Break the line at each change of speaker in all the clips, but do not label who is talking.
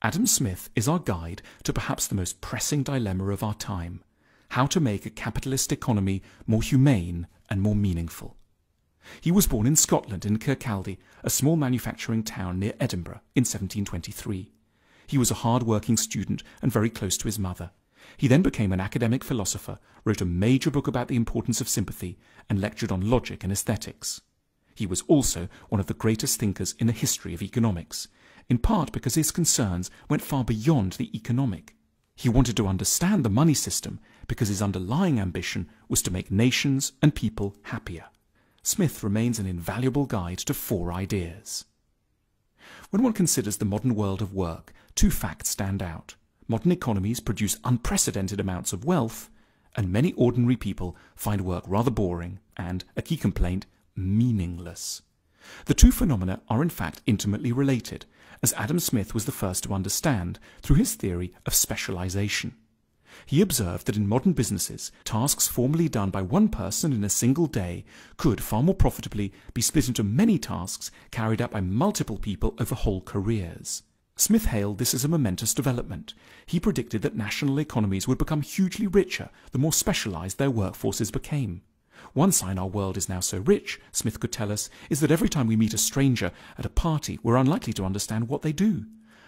Adam Smith is our guide to perhaps the most pressing dilemma of our time: how to make a capitalist economy more humane and more meaningful. He was born in Scotland in Kirkcaldy, a small manufacturing town near Edinburgh, in 1723. He was a hard-working student and very close to his mother. He then became an academic philosopher, wrote a major book about the importance of sympathy, and lectured on logic and aesthetics. He was also one of the greatest thinkers in the history of economics, in part because his concerns went far beyond the economic. He wanted to understand the money system because his underlying ambition was to make nations and people happier. Smith remains an invaluable guide to 4 ideas. When one considers the modern world of work, 2 facts stand out. Modern economies produce unprecedented amounts of wealth, and many ordinary people find work rather boring and, a key complaint, meaningless. The 2 phenomena are in fact intimately related, as Adam Smith was the first to understand through his theory of specialization. He observed that in modern businesses, tasks formerly done by one person in a single day could far more profitably be split into many tasks carried out by multiple people over whole careers. Smith hailed this as a momentous development. He predicted that national economies would become hugely richer the more specialized their workforces became. One sign our world is now so rich, Smith could tell us, is that every time we meet a stranger at a party, we're unlikely to understand what they do.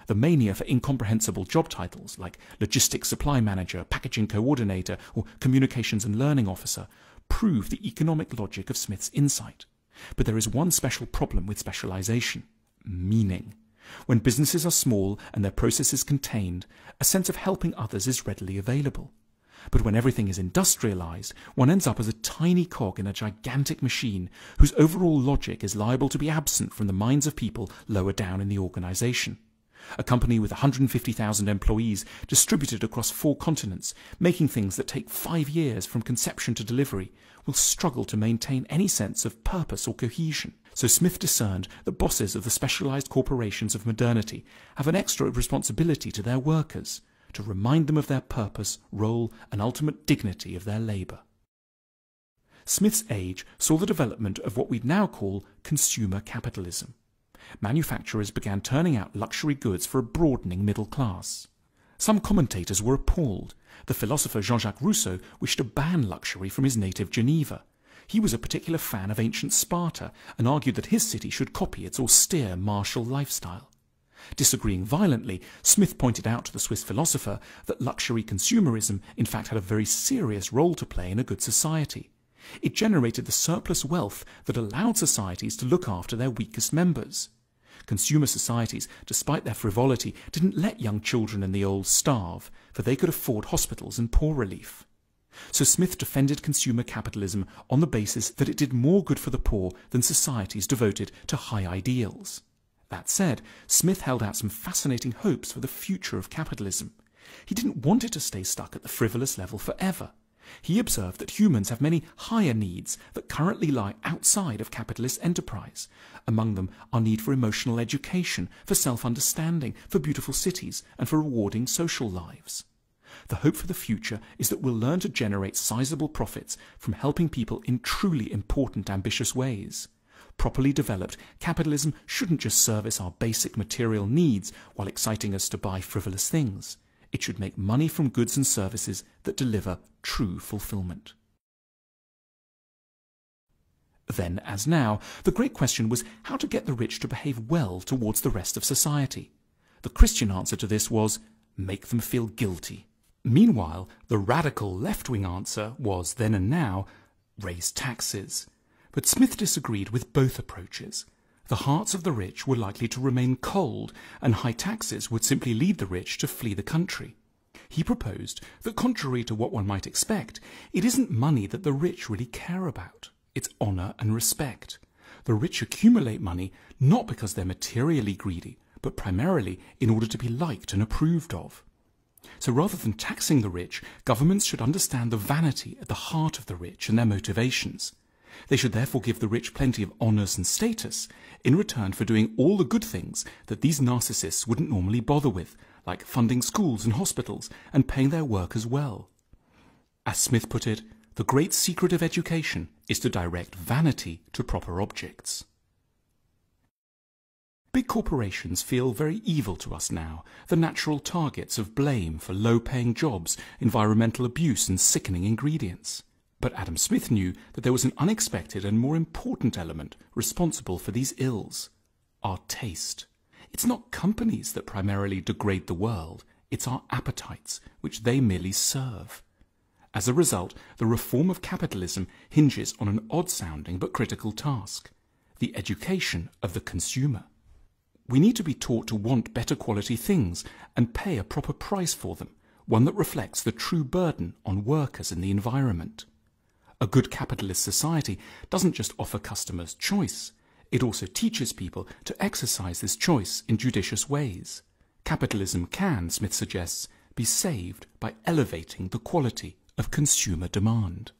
The mania for incomprehensible job titles like logistics supply manager, packaging coordinator, or communications and learning officer prove the economic logic of Smith's insight. But there is one special problem with specialization: meaning. When businesses are small and their processes contained, a sense of helping others is readily available. But when everything is industrialized, one ends up as a tiny cog in a gigantic machine whose overall logic is liable to be absent from the minds of people lower down in the organization. A company with 150,000 employees distributed across 4 continents, making things that take 5 years from conception to delivery, will struggle to maintain any sense of purpose or cohesion. So Smith discerned that bosses of the specialized corporations of modernity have an extra responsibility to their workers, to remind them of their purpose, role, and ultimate dignity of their labor. Smith's age saw the development of what we'd now call consumer capitalism. Manufacturers began turning out luxury goods for a broadening middle class. Some commentators were appalled. The philosopher Jean-Jacques Rousseau wished to ban luxury from his native Geneva. He was a particular fan of ancient Sparta and argued that his city should copy its austere martial lifestyle. Disagreeing violently, Smith pointed out to the Swiss philosopher that luxury consumerism in fact had a very serious role to play in a good society. It generated the surplus wealth that allowed societies to look after their weakest members. Consumer societies, despite their frivolity, didn't let young children and the old starve, for they could afford hospitals and poor relief. So Smith defended consumer capitalism on the basis that it did more good for the poor than societies devoted to high ideals. That said, Smith held out some fascinating hopes for the future of capitalism. He didn't want it to stay stuck at the frivolous level forever. He observed that humans have many higher needs that currently lie outside of capitalist enterprise. Among them, our need for emotional education, for self-understanding, for beautiful cities, and for rewarding social lives. The hope for the future is that we'll learn to generate sizable profits from helping people in truly important, ambitious ways. Properly developed, capitalism shouldn't just service our basic material needs while exciting us to buy frivolous things. It should make money from goods and services that deliver true fulfillment. Then, as now, the great question was how to get the rich to behave well towards the rest of society. The Christian answer to this was, make them feel guilty. Meanwhile, the radical left-wing answer was, then and now, raise taxes. But Smith disagreed with both approaches. The hearts of the rich were likely to remain cold, and high taxes would simply lead the rich to flee the country. He proposed that, contrary to what one might expect, it isn't money that the rich really care about. It's honour and respect. The rich accumulate money not because they're materially greedy, but primarily in order to be liked and approved of. So rather than taxing the rich, governments should understand the vanity at the heart of the rich and their motivations. They should therefore give the rich plenty of honours and status in return for doing all the good things that these narcissists wouldn't normally bother with, like funding schools and hospitals and paying their workers well. As Smith put it, the great secret of education is to direct vanity to proper objects. Big corporations feel very evil to us now, the natural targets of blame for low-paying jobs, environmental abuse and sickening ingredients. But Adam Smith knew that there was an unexpected and more important element responsible for these ills: our taste. It's not companies that primarily degrade the world, it's our appetites, which they merely serve. As a result, the reform of capitalism hinges on an odd-sounding but critical task: the education of the consumer. We need to be taught to want better quality things and pay a proper price for them, one that reflects the true burden on workers and the environment. A good capitalist society doesn't just offer customers choice, it also teaches people to exercise this choice in judicious ways. Capitalism can, Smith suggests, be saved by elevating the quality of consumer demand.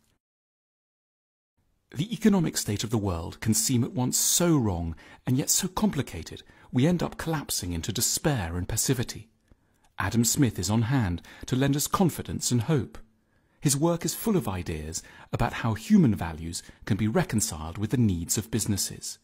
The economic state of the world can seem at once so wrong and yet so complicated we end up collapsing into despair and passivity. Adam Smith is on hand to lend us confidence and hope. His work is full of ideas about how human values can be reconciled with the needs of businesses.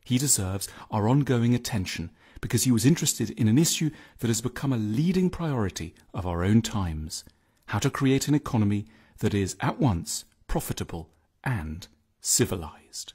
He deserves our ongoing attention because he was interested in an issue that has become a leading priority of our own times: how to create an economy that is at once profitable and civilized.